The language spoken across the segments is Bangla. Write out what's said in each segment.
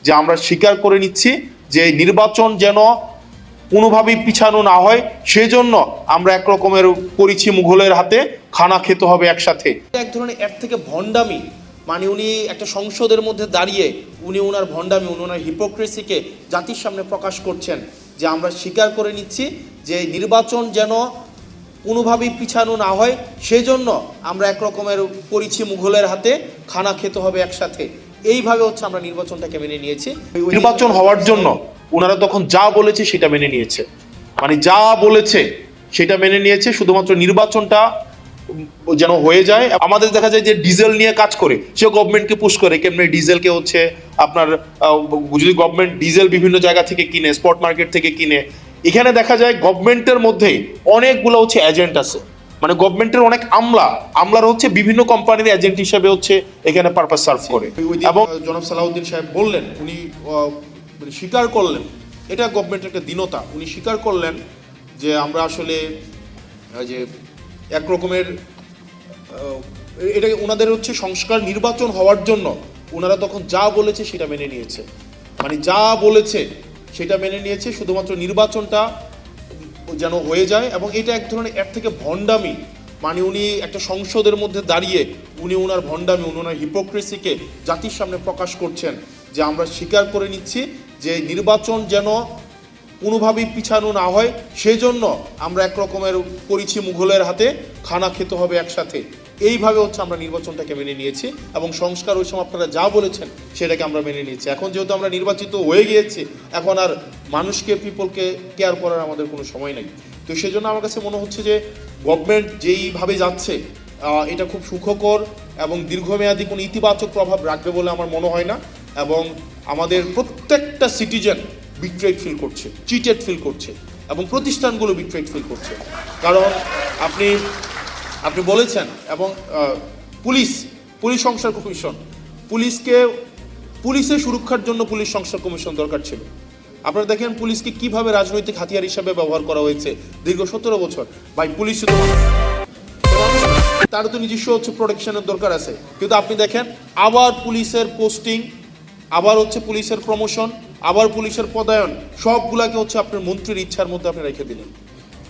যে আমরা স্বীকার করে নিচ্ছি যে নির্বাচন যেন কোনোভাবেই পিছানো না হয়, সেজন্য আমরা একরকমের করেছি মুঘলের হাতে, খানা খেতে হবে একসাথে। এক ধরনের এর থেকে ভণ্ডামি, মানে উনি একটা সংসদের মধ্যে দাঁড়িয়ে উনি ওনার ভণ্ডামি, ওনার হিপোক্রেসিকে জাতির সামনে প্রকাশ করছেন যে আমরা স্বীকার করে নিচ্ছি যে নির্বাচন যেন কোনোভাবেই পিছানো না হয়, সেজন্য আমরা একরকমের করেছি মুঘলের হাতে, খানা খেতে হবে একসাথে। এইভাবে হচ্ছে আমরা নির্বাচনটাকে মেনে নিয়েছি। নির্বাচন হওয়ার জন্য ওনারা তখন যা বলেছে সেটা মেনে নিয়েছে, মানে যা বলেছে সেটা মেনে নিয়েছে, শুধুমাত্র নির্বাচনটা যেন হয়ে যায়। আমাদের দেখা যায় যে ডিজেল নিয়ে কাজ করে, সে গভর্নমেন্টকে পুশ করে কেমনি ডিজেলকে হচ্ছে আপনার যদি গভর্নমেন্ট ডিজেল বিভিন্ন জায়গা থেকে কিনে, স্পট মার্কেট থেকে কিনে, এখানে দেখা যায় গভর্নমেন্টের মধ্যেই অনেকগুলো হচ্ছে এজেন্ট আছে, মানে গভর্নমেন্টের অনেক আমলার হচ্ছে বিভিন্ন কোম্পানির এজেন্ট হিসেবে হচ্ছে এখানে পারপাস সার্ভ করে। এবং জনাব সালাউদ্দিন সাহেব বললেন, উনি স্বীকার করলেন, এটা গভর্নমেন্টের একটা দীনতা, উনি স্বীকার করলেন যে আমরা আসলে যে এক রকমের এটা ওনাদের হচ্ছে সংস্কার নির্বাচন হওয়ার জন্য ওনারা তখন যা বলেছে সেটা মেনে নিয়েছে, মানে যা বলেছে সেটা মেনে নিয়েছে, শুধুমাত্র নির্বাচনটা যেন হয়ে যায়। এবং এটা এক ধরনের এর থেকে ভণ্ডামি, মানে উনি একটা সংসদের মধ্যে দাঁড়িয়ে উনি ওনার ভণ্ডামি, ওনার হিপোক্রেসিকে জাতির সামনে প্রকাশ করছেন যে আমরা স্বীকার করে নিচ্ছি যে নির্বাচন যেন কোনোভাবেই পিছানো না হয়, সেজন্য আমরা একরকমের করেছি মুঘলের হাতে, খানা খেতে হবে একসাথে। এইভাবে হচ্ছে আমরা নির্বাচনটাকে মেনে নিয়েছি এবং সংস্কার ওই সময় আপনারা যা বলেছেন সেটাকে আমরা মেনে নিয়েছি। এখন যেহেতু আমরা নির্বাচিত হয়ে গিয়েছি, এখন আর মানুষকে, পিপলকে কেয়ার করার আমাদের কোনো সময় নেই। তো সেজন্য আমার কাছে মনে হচ্ছে যে গভর্নমেন্ট যেইভাবে যাচ্ছে এটা খুব সুখকর এবং দীর্ঘমেয়াদী কোনো ইতিবাচক প্রভাব রাখবে বলে আমার মনে হয় না। এবং আমাদের প্রত্যেকটা সিটিজেন বিট্রেড ফিল করছে, চিটেড ফিল করছে এবং প্রতিষ্ঠানগুলো বিট্রেড ফিল করছে। কারণ আপনি বলেছেন এবং পুলিশ সংস্কার কমিশন, পুলিশের সুরক্ষার জন্য পুলিশ সংস্কার কমিশন দরকার ছিল। আপনারা দেখেন পুলিশকে কিভাবে রাজনৈতিক হাতিয়ার হিসাবে ব্যবহার করা হয়েছে দীর্ঘ 17 বছর। ভাই পুলিশ শুধু তারও তো নিজস্ব হচ্ছে প্রোটেকশনের দরকার আছে, কিন্তু আপনি দেখেন আবার পুলিশের পোস্টিং, আবার হচ্ছে পুলিশের প্রমোশন, আবার পুলিশের পদায়ন, সবগুলাকে হচ্ছে আপনার মন্ত্রীর ইচ্ছার মধ্যে আপনি রেখে দিলেন।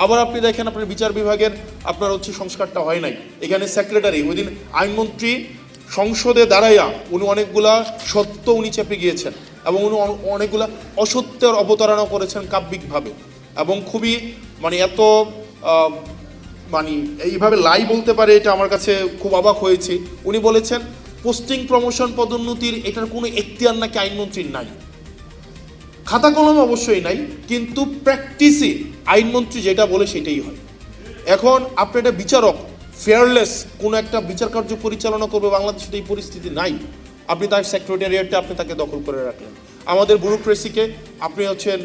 আবার আপনি দেখেন আপনার বিচার বিভাগের আপনার হচ্ছে সংস্কারটা হয় নাই। এখানে সেক্রেটারি, ওই দিন আইনমন্ত্রী সংসদে দাঁড়াইয়া উনি অনেকগুলা সত্য উনি চেপে গিয়েছেন এবং উনি অনেকগুলা অসত্যের অবতারণা করেছেন কাব্যিকভাবে এবং খুবই মানে এত মানে এইভাবে লাই বলতে পারে, এটা আমার কাছে খুব অবাক হয়েছে। উনি বলেছেন পোস্টিং, প্রমোশন, পদোন্নতির এটার কোনো এখতিয়ার নাকি আইনমন্ত্রীর নাই। খাতা কলমে অবশ্যই নাই, কিন্তু প্র্যাকটিসে আইনমন্ত্রী যেটা বলে সেটাই হয়। এখন আপনি একটা বিচারক, ফেয়ারলেস কোনো একটা বিচার কার্য পরিচালনা করবে বাংলাদেশে, এই পরিস্থিতি নাই। আপনি তার সেক্রেটারিয়েটে আপনি তাকে দখল করে রাখলেন। আমাদের ব্যুরোক্রেসিকে আপনি হচ্ছেন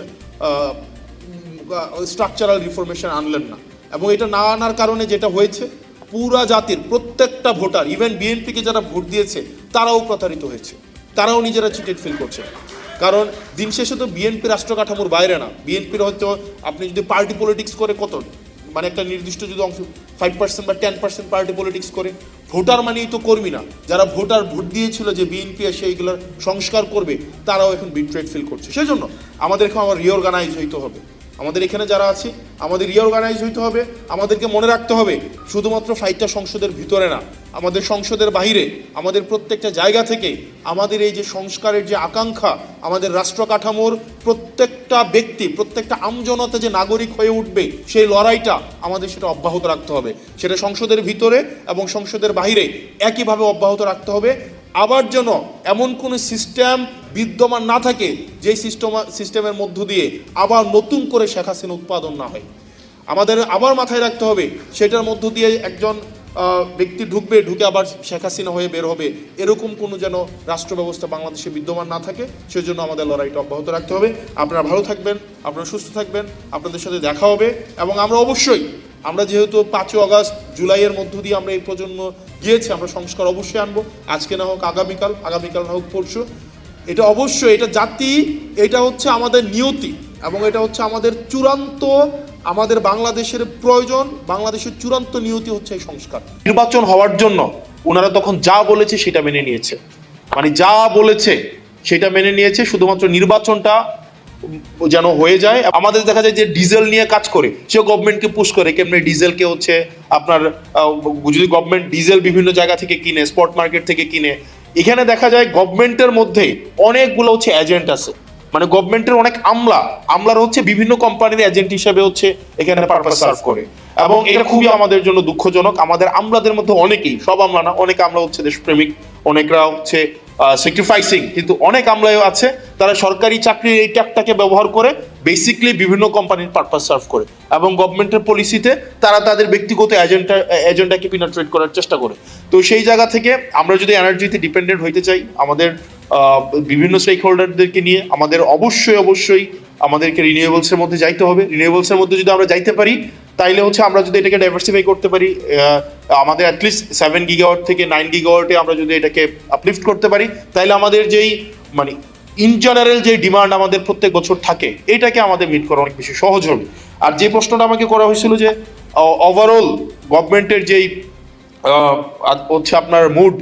স্ট্রাকচারাল রিফরমেশন আনলেন না, এবং এটা না আনার কারণে যেটা হয়েছে পুরা জাতির প্রত্যেকটা ভোটার, ইভেন বিএনপিকে যারা ভোট দিয়েছে তারাও প্রতারিত হয়েছে, তারাও নিজেরা চিটেড ফিল করছে। কারণ দিন শেষে তো বিএনপি রাষ্ট্র কাঠামোর বাইরে না। বিএনপির হয়তো আপনি যদি পার্টি পলিটিক্স করে কত, মানে একটা নির্দিষ্ট যদি অংশ 5% বা 10% পার্টি পলিটিক্স করে, ভোটার মানেই তো কর্মী না। যারা ভোট দিয়েছিল যে বিএনপি এসে এইগুলোর সংস্কার করবে, তারাও এখন বিট্রেড ফিল করছে। সেই জন্য আমাদের এখন আবার রিঅর্গানাইজ হইতে হবে। আমাদের এখানে যারা আছি আমাদের রিঅর্গানাইজ হইতে হবে। আমাদেরকে মনে রাখতে হবে শুধুমাত্র ফাইটটা সংসদের ভিতরে না, আমাদের সংসদের বাইরে, আমাদের প্রত্যেকটা জায়গা থেকে আমাদের এই যে সংস্কারের যে আকাঙ্ক্ষা, আমাদের রাষ্ট্র কাঠামোর প্রত্যেকটা ব্যক্তি, প্রত্যেকটা আমজনতা যে নাগরিক হয়ে উঠবে, সেই লড়াইটা আমাদের সেটা অব্যাহত রাখতে হবে। সেটা সংসদের ভিতরে এবং সংসদের বাইরে একইভাবে অব্যাহত রাখতে হবে। আবার যেন এমন কোনো সিস্টেম বিদ্যমান না থাকে যে সিস্টেমের মধ্য দিয়ে আবার নতুন করে শেখ হাসিনা উৎপাদন না হয়। আমাদের আবার মাথায় রাখতে হবে সেটার মধ্য দিয়ে একজন ব্যক্তি ঢুকে আবার শেখ হাসিনা হয়ে বের হবে, এরকম কোনো যেন রাষ্ট্র ব্যবস্থা বাংলাদেশে বিদ্যমান না থাকে। সেজন্য আমাদের লড়াইটা অব্যাহত রাখতে হবে। আপনারা ভালো থাকবেন, আপনারা সুস্থ থাকবেন, আপনাদের সাথে দেখা হবে। এবং আমরা যেহেতু 5 আগস্ট জুলাইয়ের মধ্য দিয়ে আমরা এই প্রজন্ম গিয়েছি, আমরা সংস্কার অবশ্যই আনবো। আজকে না হোক আগামীকাল না হোক পরশু, এটা অবশ্যই, এটা জাতি, এটা হচ্ছে আমাদের নিয়তি এবং এটা হচ্ছে আমাদের চূড়ান্ত, আমাদের বাংলাদেশের প্রয়োজন, বাংলাদেশের চূড়ান্ত নিয়তি হচ্ছে এই সংস্কার। নির্বাচন হওয়ার জন্য ওনারা তখন যা বলেছে সেটা মেনে নিয়েছে, মানে যা বলেছে সেটা মেনে নিয়েছে, শুধুমাত্র নির্বাচনটা যেন হয়ে যায়। আমাদের দেখা যায় যে ডিজেল নিয়ে কাজ করে, সেও গভর্নমেন্টকে পুশ করে কেমনি ডিজেলকে হচ্ছে আপনার যদি গভর্নমেন্ট ডিজেল বিভিন্ন জায়গা থেকে কিনে, স্পট মার্কেট থেকে কিনে, এখানে দেখা যায় গভর্নমেন্টের মধ্যে অনেকগুলো হচ্ছে এজেন্ট আছে, মানে গভর্নমেন্টের অনেক আমলার হচ্ছে বিভিন্ন কোম্পানির এজেন্ট হিসেবে হচ্ছে এখানে পারপাস সার্ভ করে। এবং এটা খুবই আমাদের জন্য দুঃখজনক। আমাদের আমলাদের মধ্যে অনেকেই, সব আমলা না, অনেক আমলা হচ্ছে দেশপ্রেমিক, অনেকরা হচ্ছে স্যাক্রিফাইসিং, কিন্তু অনেক আমলাও আছে তারা সরকারি চাকরির এই ট্যাগটাকে ব্যবহার করে বেসিকলি বিভিন্ন কোম্পানির পারপাস সার্ভ করে, এবং গভর্নমেন্টের পলিসিতে তারা তাদের ব্যক্তিগত এজেন্ডাকে পিনাট্রেট করার চেষ্টা করে। তো সেই জায়গা থেকে আমরা যদি এনার্জিতে ডিপেন্ডেন্ট হইতে চাই, আমাদের বিভিন্ন স্টেক হোল্ডারদেরকে নিয়ে আমাদের অবশ্যই আমাদেরকে রিনিউয়েবলসের মধ্যে যাইতে হবে। রিনিউয়েবলসের মধ্যে যদি আমরা যাইতে পারি, তাইলে হচ্ছে আমরা যদি এটাকে ডাইভার্সিফাই করতে পারি, আমাদের অ্যাটলিস্ট 7 গিগাওয়াট থেকে 9 গিগাওয়াটে আমরা যদি এটাকে আপলিফট করতে পারি, তাইলে আমাদের যেই মানে ইন জেনারেল যে ডিমান্ড আমাদের প্রত্যেক বছর থাকে, এটাকে আমাদের মিট করা অনেক বেশি সহজ হবে। আর যে প্রশ্নটা আমাকে করা হয়েছিল যে ওভারঅল গভর্নমেন্টের যেই হচ্ছে আপনার মুড,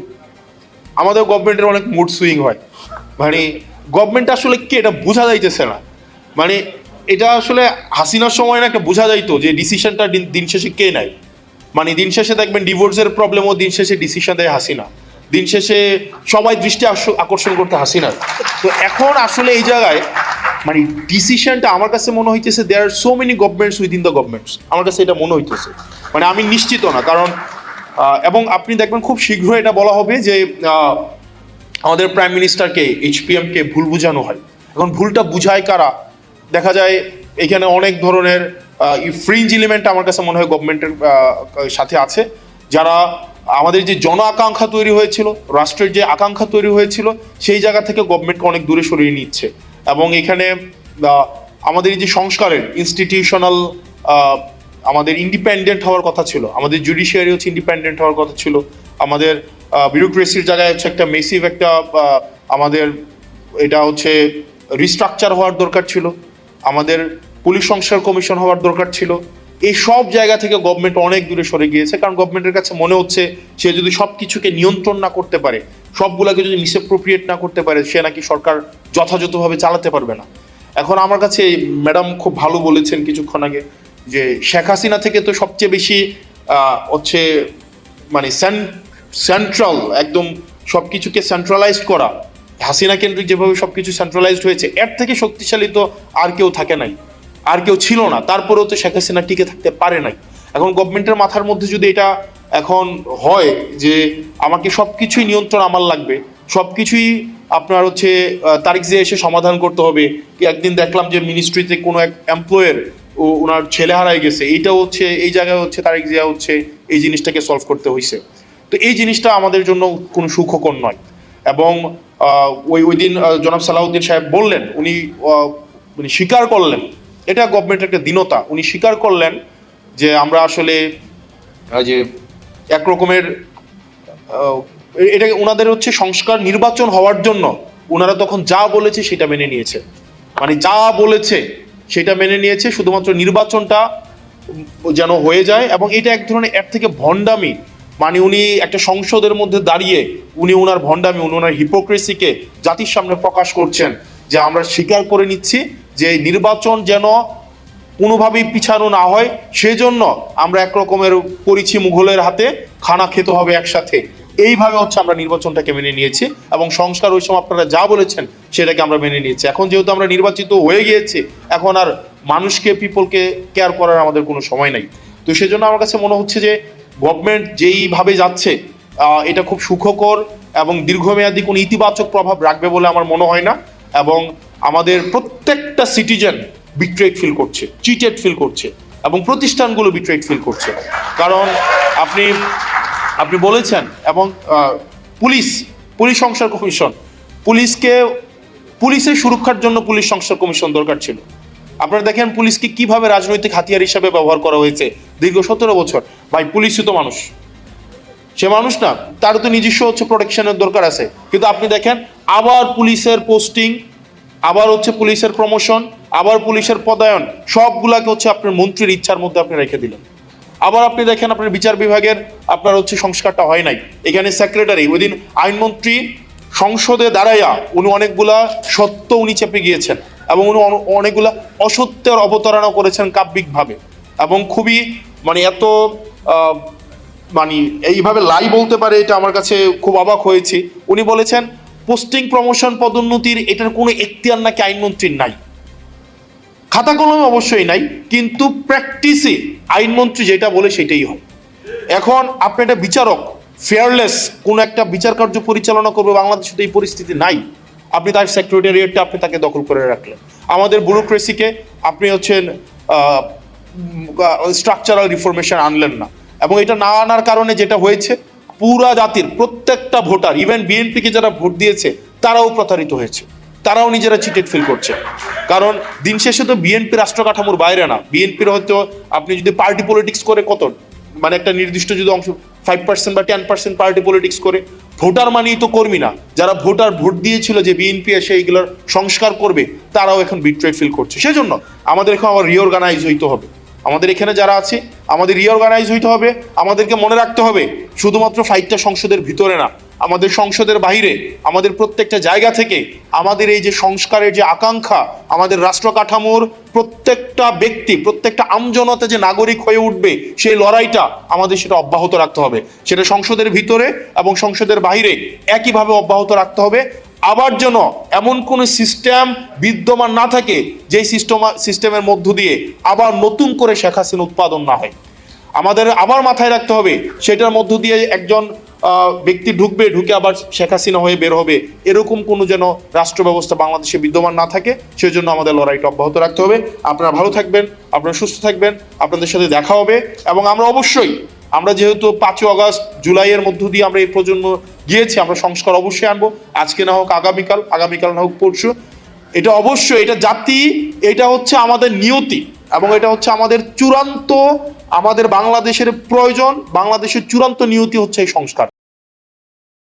আমাদের গভর্নমেন্টের অনেক মুড সুইং হয়, মানে গভর্নমেন্ট আসলে কি এটা বোঝা যাইতেছে না। মানে এটা আসলে হাসিনার সময় না একটা বোঝা যাইতো যে ডিসিশনটা দিন শেষে কে নেয়। মানে দিন শেষে দেখবেন ডিভোর্সের প্রবলেমও দিন শেষে ডিসিশন দেয় হাসিনা, দিন শেষে সবাই দৃষ্টি আকর্ষণ করতে হাসিনার। তো এখন আসলে এই জায়গায় মানে ডিসিশনটা আমার কাছে মনে হইতেছে there are so many governments within the governments, আমার কাছে এটা মনে হইতেছে, মানে আমি নিশ্চিত না। কারণ এবং আপনি দেখবেন খুব শীঘ্রই এটা বলা হবে যে আমাদের প্রাইম মিনিস্টারকে, এইচপিএমকে ভুল বোঝানো হয়। এখন ভুলটা বুঝায় কারা? দেখা যায় এখানে অনেক ধরনের ফ্রিঞ্জ এলিমেন্ট আমার কাছে মনে হয় গভর্নমেন্টের সাথে আছে, যারা আমাদের যে জন আকাঙ্ক্ষা তৈরি হয়েছিল, রাষ্ট্রের যে আকাঙ্ক্ষা তৈরি হয়েছিল, সেই জায়গা থেকে গভর্নমেন্টকে অনেক দূরে সরিয়ে নিচ্ছে। এবং এখানে আমাদের এই যে সংস্কারের ইনস্টিটিউশনাল, আমাদের ইন্ডিপেন্ডেন্ট হওয়ার কথা ছিল, আমাদের জুডিশিয়ারি হচ্ছে ইন্ডিপেন্ডেন্ট হওয়ার কথা ছিল, আমাদের বিউরোক্রেসির জায়গায় হচ্ছে একটা মেসিভ একটা আমাদের এটা হচ্ছে রিস্ট্রাকচার হওয়ার দরকার ছিল, আমাদের পুলিশ সংস্কার কমিশন হওয়ার দরকার ছিল। এই সব জায়গা থেকে গভর্নমেন্ট অনেক দূরে সরে গিয়েছে, কারণ গভর্নমেন্টের কাছে মনে হচ্ছে সে যদি সব কিছুকে নিয়ন্ত্রণ না করতে পারে, সবগুলোকে যদি মিসঅ্যাপ্রোপ্রিয়েট না করতে পারে, সে নাকি সরকার যথাযথভাবে চালাতে পারবে না। এখন আমার কাছে ম্যাডাম খুব ভালো বলেছেন কিছুক্ষণ আগে যে শেখ হাসিনা থেকে তো সবচেয়ে বেশি হচ্ছে মানে সেন্ট্রাল, একদম সব কিছুকে সেন্ট্রালাইজড করা, হাসিনা কেন্দ্রিক যেভাবে সবকিছু সেন্ট্রালাইজড হয়েছে, এর থেকে শক্তিশালী তো আর কেউ থাকে নাই, আর কেউ ছিল না। তারপরেও তো শেখ হাসিনা টিকে থাকতে পারে নাই। এখন গভর্নমেন্টের মাথার মধ্যে যদি এটা এখন হয় যে আমাকে সবকিছুই নিয়ন্ত্রণ আমার লাগবে, সবকিছুই আপনার হচ্ছে তারিখ যে এসে সমাধান করতে হবে। একদিন দেখলাম যে মিনিস্ট্রিতে কোনো এক এমপ্লয়ের ওনার ছেলে হারাই গেছে, এইটাও হচ্ছে এই জায়গায় হচ্ছে তারিখ জিয়া হচ্ছে এই জিনিসটাকে সলভ করতে হয়েছে। তো এই জিনিসটা আমাদের জন্য কোনো সুখকর নয়। এবং ওই দিন জনাব সালাউদ্দিন সাহেব বললেন, উনি স্বীকার করলেন, এটা গভর্নমেন্টের একটা দীনতা, উনি স্বীকার করলেন যে আমরা আসলে যে একরকমের এটা ওনাদের হচ্ছে সংস্কার নির্বাচন হওয়ার জন্য ওনারা তখন যা বলেছে সেটা মেনে নিয়েছে, মানে যা বলেছে সেটা মেনে নিয়েছে, শুধুমাত্র নির্বাচনটা যেন হয়ে যায়। এবং এটা এক ধরনের এর থেকে ভণ্ডামি, মানে উনি একটা সংসদের মধ্যে দাঁড়িয়ে উনি ওনার ভণ্ডামি, উনি ওনার হিপোক্রেসিকে জাতির সামনে প্রকাশ করছেন যে আমরা স্বীকার করে নিচ্ছি যে নির্বাচন যেন কোনোভাবেই পিছানো না হয়, সেজন্য আমরা একরকমের করেছি মুঘলের হাতে, খানা খেতে হবে একসাথে, এইভাবে হচ্ছে আমরা নির্বাচনটাকে মেনে নিয়েছি। এবং সংস্কার ওই সময় আপনারা যা বলেছেন সেটাকে আমরা মেনে নিয়েছি। এখন যেহেতু আমরা নির্বাচিত হয়ে গিয়েছি, এখন আর মানুষকে, পিপলকে কেয়ার করার আমাদের কোনো সময় নাই। তো সেজন্য আমার কাছে মনে হচ্ছে যে গভর্নমেন্ট যেইভাবে যাচ্ছে এটা খুব সুখকর এবং দীর্ঘমেয়াদী কোনো ইতিবাচক প্রভাব রাখবে বলে আমার মনে হয় না। এবং আমাদের প্রত্যেকটা সিটিজেন বিট্রেড ফিল করছে, চিটেড ফিল করছে, এবং প্রতিষ্ঠানগুলো বিট্রেড ফিল করছে। কারণ আপনি বলেছেন, এবং পুলিশ সংস্কার কমিশন, পুলিশের সুরক্ষার জন্য পুলিশ সংস্কার কমিশন দরকার ছিল। আপনারা দেখেন পুলিশকে কিভাবে রাজনৈতিক হাতিয়ার হিসাবে ব্যবহার করা হয়েছে দীর্ঘ 17 বছর। ভাই পুলিশই তো মানুষ, সে মানুষ না, তারও তো নিজস্ব হচ্ছে প্রোটেকশনের দরকার আছে। কিন্তু আপনি দেখেন আবার পুলিশের পোস্টিং, আবার হচ্ছে পুলিশের প্রমোশন, আবার পুলিশের পদায়ন, সবগুলাকে হচ্ছে আপনার মন্ত্রীর ইচ্ছার মধ্যে আপনি রেখে দিলেন। আবার আপনি দেখেন আপনার বিচার বিভাগের আপনার হচ্ছে সংস্কারটা হয় নাই। এখানে সেক্রেটারি, ওই দিন আইনমন্ত্রী সংসদে দাঁড়াইয়া উনি অনেকগুলা সত্য উনি চেপে গিয়েছেন এবং উনি অনেকগুলা অসত্যের অবতারণা করেছেন কাব্যিকভাবে এবং খুবই মানে এত মানে এইভাবে লাই বলতে পারে, এটা আমার কাছে খুব অবাক হয়েছি। উনি বলেছেন পোস্টিং প্রমোশন পদোন্নতির এটার কোনো এখতিয়ার নাকি আইনমন্ত্রীর নাই। খাতা কলমে অবশ্যই নাই, কিন্তু প্র্যাকটিসে আইনমন্ত্রী যেটা বলে সেটাই হয়। এখন আপনি একটা বিচারক ফেয়ারলেস কোন একটা বিচার কার্য পরিচালনা করবে, বাংলাদেশে তো এই পরিস্থিতি নাই। আপনি তার সেক্রেটারিয়েটটা আপনি তাকে দখল করে রাখলেন। আমাদের ব্যুরোক্রেসিকে আপনি হচ্ছেন স্ট্রাকচারাল রিফরমেশন আনলেন না, এবং এটা না আনার কারণে যেটা হয়েছে পুরা জাতির প্রত্যেকটা ভোটার, ইভেন বিএনপিকে যারা ভোট দিয়েছে তারাও প্রতারিত হয়েছে, তারাও নিজেরা চিটেড ফিল করছে। কারণ দিন শেষে তো বিএনপি রাষ্ট্র কাঠামোর বাইরে না। বিএনপির হয়তো আপনি যদি পার্টি পলিটিক্স করে কত মানে একটা নির্দিষ্ট যদি অংশ 5% বা 10% পার্টি পলিটিক্স করে, ভোটার মানেই তো কর্মী না। যারা ভোটার ভোট দিয়েছিল যে বিএনপি এসে এইগুলোর সংস্কার করবে, তারাও এখন বিট্রেড ফিল করছে। সেজন্য আমাদের এখন আবার রিঅর্গানাইজ হইতে হবে। আমাদের এখানে যারা আছে আমাদের রিঅর্গানাইজ হইতে হবে। আমাদেরকে মনে রাখতে হবে শুধুমাত্র ফাইটটা সংসদের ভিতরে না, আমাদের সংসদের বাইরে, আমাদের প্রত্যেকটা জায়গা থেকে আমাদের এই যে সংস্কারের যে আকাঙ্ক্ষা, আমাদের রাষ্ট্র কাঠামোর প্রত্যেকটা ব্যক্তি, প্রত্যেকটা আমজনতা যে নাগরিক হয়ে উঠবে, সেই লড়াইটা আমাদের সেটা অব্যাহত রাখতে হবে। সেটা সংসদের ভিতরে এবং সংসদের বাইরে একইভাবে অব্যাহত রাখতে হবে। আবার যেন এমন কোন সিস্টেম বিদ্যমান না থাকে যে সিস্টেমের মধ্য দিয়ে আবার নতুন করে শেখ হাসিনা উৎপাদন না হয়। আমাদের আবার মাথায় রাখতে হবে সেটার মধ্য দিয়ে একজন ব্যক্তি ঢুকবে, ঢুকে আবার শেখ হাসিনা হয়ে বের হবে, এরকম কোনো যেন রাষ্ট্র ব্যবস্থা বাংলাদেশে বিদ্যমান না থাকে। সেজন্য আমাদের লড়াইটা অব্যাহত রাখতে হবে। আপনারা ভালো থাকবেন, আপনারা সুস্থ থাকবেন, আপনাদের সাথে দেখা হবে। এবং আমরা অবশ্যই, আমরা যেহেতু 5 আগস্ট জুলাইয়ের মধ্য দিয়ে আমরা এই প্রজন্ম গিয়েছি, আমরা সংস্কার অবশ্যই আনবো। আজকে না হোক আগামীকাল, আগামীকাল না হোক পরশু। এটা অবশ্যই, এটা জাতি, এটা হচ্ছে আমাদের নিয়তি এবং এটা হচ্ছে আমাদের চূড়ান্ত, আমাদের বাংলাদেশের প্রয়োজন। বাংলাদেশের চূড়ান্ত নিয়তি হচ্ছে এই সংস্কার।